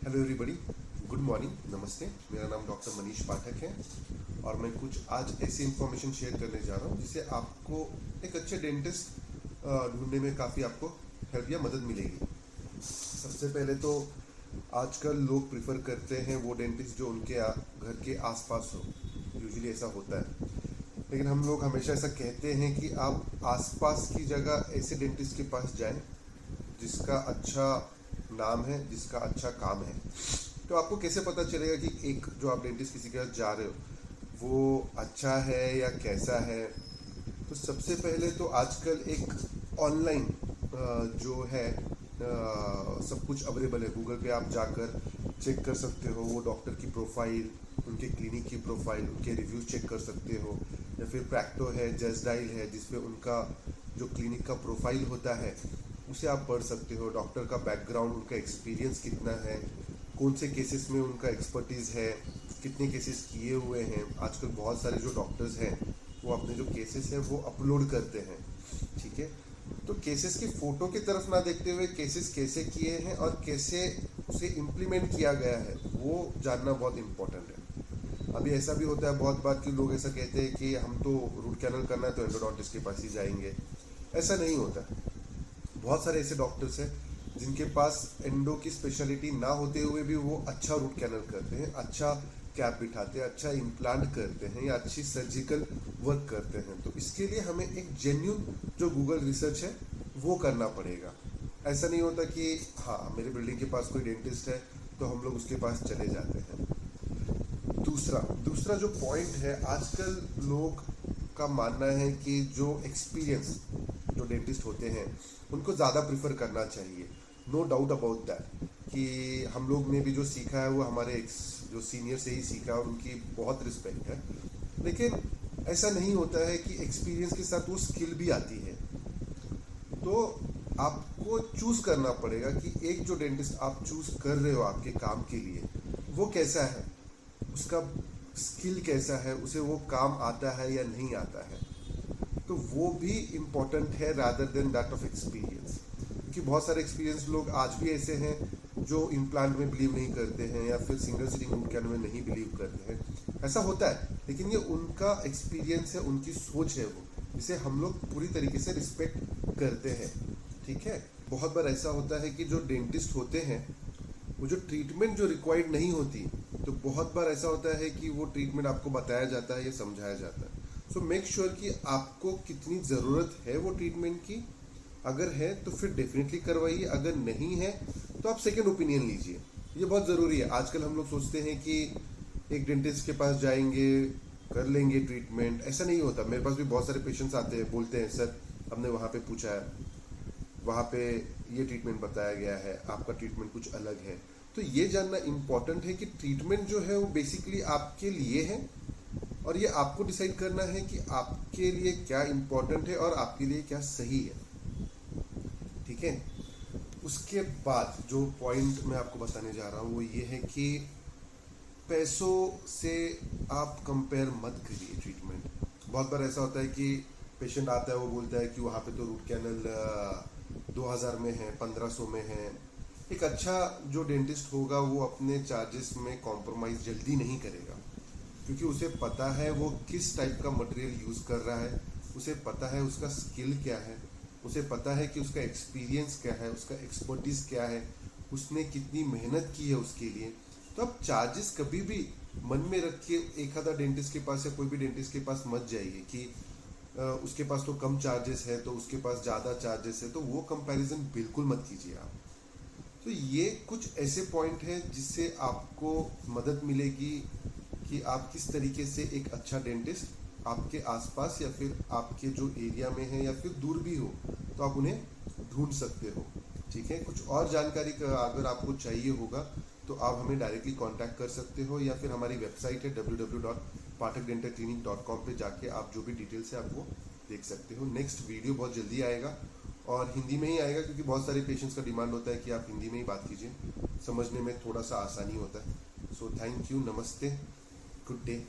Hello everybody, good morning, नमस्ते। मेरा नाम डॉक्टर मनीष पाठक है और मैं कुछ आज ऐसी इन्फॉर्मेशन शेयर करने जा रहा हूँ जिससे आपको एक अच्छे डेंटिस्ट ढूंढने में काफ़ी आपको हेल्प या मदद मिलेगी। सबसे पहले तो आजकल लोग प्रिफर करते हैं वो डेंटिस्ट जो उनके घर के आसपास हो। यूजुअली ऐसा होता है, लेकिन हम लोग हमेशा ऐसा कहते हैं कि आप आसपास की जगह ऐसे डेंटिस्ट के पास जाएं जिसका अच्छा नाम है, जिसका अच्छा काम है। तो आपको कैसे पता चलेगा कि एक जो आप डेंटिस्ट किसी के पास जा रहे हो वो अच्छा है या कैसा है? तो सबसे पहले तो आजकल एक ऑनलाइन जो है सब कुछ अवेलेबल है। गूगल पे आप जाकर चेक कर सकते हो वो डॉक्टर की प्रोफाइल, उनके क्लिनिक की प्रोफाइल, उनके रिव्यूज चेक कर सकते हो। या फिर प्रैक्टो है, जस्ट डायल है, जिसपे उनका जो क्लिनिक का प्रोफाइल होता है उसे आप पढ़ सकते हो। डॉक्टर का बैकग्राउंड, उनका एक्सपीरियंस कितना है, कौन से केसेस में उनका एक्सपर्टीज़ है, कितने केसेस किए हुए हैं। आजकल बहुत सारे जो डॉक्टर्स हैं वो अपने जो केसेस हैं वो अपलोड करते हैं, ठीक है। तो केसेस की फ़ोटो की तरफ ना देखते हुए केसेस कैसे किए हैं और कैसे उसे इम्प्लीमेंट किया गया है वो जानना बहुत इम्पोर्टेंट है। अभी ऐसा भी होता है बहुत बार कि लोग ऐसा कहते हैं कि हम तो रूट कैनल करना है तो एंडोडोंटिस्ट के पास ही जाएंगे। ऐसा नहीं होता। बहुत सारे ऐसे डॉक्टर्स हैं जिनके पास एंडो की स्पेशलिटी ना होते हुए भी वो अच्छा रूट कैनल करते हैं, अच्छा कैप बिठाते हैं, अच्छा इम्प्लांट करते हैं या अच्छी सर्जिकल वर्क करते हैं। तो इसके लिए हमें एक जेन्यून जो गूगल रिसर्च है वो करना पड़ेगा। ऐसा नहीं होता कि हाँ मेरे बिल्डिंग के पास कोई डेंटिस्ट है तो हम लोग उसके पास चले जाते हैं। दूसरा दूसरा जो पॉइंट है, आजकल लोग का मानना है कि जो एक्सपीरियंस जो डेंटिस्ट होते हैं उनको ज़्यादा प्रिफर करना चाहिए। नो डाउट अबाउट दैट कि हम लोग ने भी जो सीखा है वो हमारे जो सीनियर से ही सीखा है और उनकी बहुत रिस्पेक्ट है। लेकिन ऐसा नहीं होता है कि एक्सपीरियंस के साथ वो स्किल भी आती है। तो आपको चूज़ करना पड़ेगा कि एक जो डेंटिस्ट आप चूज़ कर रहे हो आपके काम के लिए वो कैसा है, उसका स्किल कैसा है, उसे वो काम आता है या नहीं आता है। तो वो भी इम्पोर्टेंट है rather than that of experience. क्योंकि बहुत सारे एक्सपीरियंस लोग आज भी ऐसे हैं जो इम्प्लांट में बिलीव नहीं करते हैं या फिर सिंगल सिटिंग रूट कैनल में नहीं बिलीव करते हैं। ऐसा होता है, लेकिन ये उनका एक्सपीरियंस है, उनकी सोच है वो, जिसे हम लोग पूरी तरीके से रिस्पेक्ट करते हैं, ठीक है। बहुत बार ऐसा होता है कि जो डेंटिस्ट होते हैं वो जो ट्रीटमेंट जो रिक्वायर्ड नहीं होती, तो बहुत बार ऐसा होता है कि वो ट्रीटमेंट आपको बताया जाता है या समझाया जाता है। सो मेक श्योर कि आपको कितनी ज़रूरत है वो ट्रीटमेंट की। अगर है तो फिर डेफिनेटली करवाइए, अगर नहीं है तो आप सेकेंड ओपिनियन लीजिए। ये बहुत ज़रूरी है। आजकल हम लोग सोचते हैं कि एक डेंटिस्ट के पास जाएंगे, कर लेंगे ट्रीटमेंट। ऐसा नहीं होता। मेरे पास भी बहुत सारे पेशेंट्स आते हैं, बोलते हैं सर हमने वहाँ पे पूछा है, वहाँ पे ये ट्रीटमेंट बताया गया है, आपका ट्रीटमेंट कुछ अलग है। तो ये जानना इम्पॉर्टेंट है कि ट्रीटमेंट जो है वो बेसिकली आपके लिए है और ये आपको डिसाइड करना है कि आपके लिए क्या इम्पोर्टेंट है और आपके लिए क्या सही है, ठीक है। उसके बाद जो पॉइंट मैं आपको बताने जा रहा हूँ वो ये है कि पैसों से आप कंपेयर मत करिए ट्रीटमेंट। बहुत बार ऐसा होता है कि पेशेंट आता है, वो बोलता है कि वहाँ पे तो रूट कैनल 2000 में है, 1500 में है। एक अच्छा जो डेंटिस्ट होगा वो अपने चार्जेस में कॉम्प्रोमाइज़ जल्दी नहीं करेगा, क्योंकि उसे पता है वो किस टाइप का मटेरियल यूज़ कर रहा है, उसे पता है उसका स्किल क्या है, उसे पता है कि उसका एक्सपीरियंस क्या है, उसका एक्सपर्टीज़ क्या है, उसने कितनी मेहनत की है उसके लिए। तो आप चार्जेस कभी भी मन में रख के एक आधा डेंटिस्ट के पास या कोई भी डेंटिस्ट के पास मत जाइए कि उसके पास तो कम चार्जेस है तो उसके पास ज़्यादा चार्जेस है। तो वो कंपैरिजन बिल्कुल मत कीजिए आप। तो ये कुछ ऐसे पॉइंट हैं जिससे आपको मदद मिलेगी कि आप किस तरीके से एक अच्छा डेंटिस्ट आपके आसपास या फिर आपके जो एरिया में है या फिर दूर भी हो तो आप उन्हें ढूंढ सकते हो, ठीक है। कुछ और जानकारी का अगर आपको चाहिए होगा तो आप हमें डायरेक्टली कांटेक्ट कर सकते हो या फिर हमारी वेबसाइट है www.pathakdentalclinic.com पे जाके आप जो भी डिटेल्स है आप वो देख सकते हो। नेक्स्ट वीडियो बहुत जल्दी आएगा और हिंदी में ही आएगा, क्योंकि बहुत सारे पेशेंट्स का डिमांड होता है कि आप हिंदी में ही बात कीजिए, समझने में थोड़ा सा आसानी होता है। सो थैंक यू, नमस्ते, गुड डे।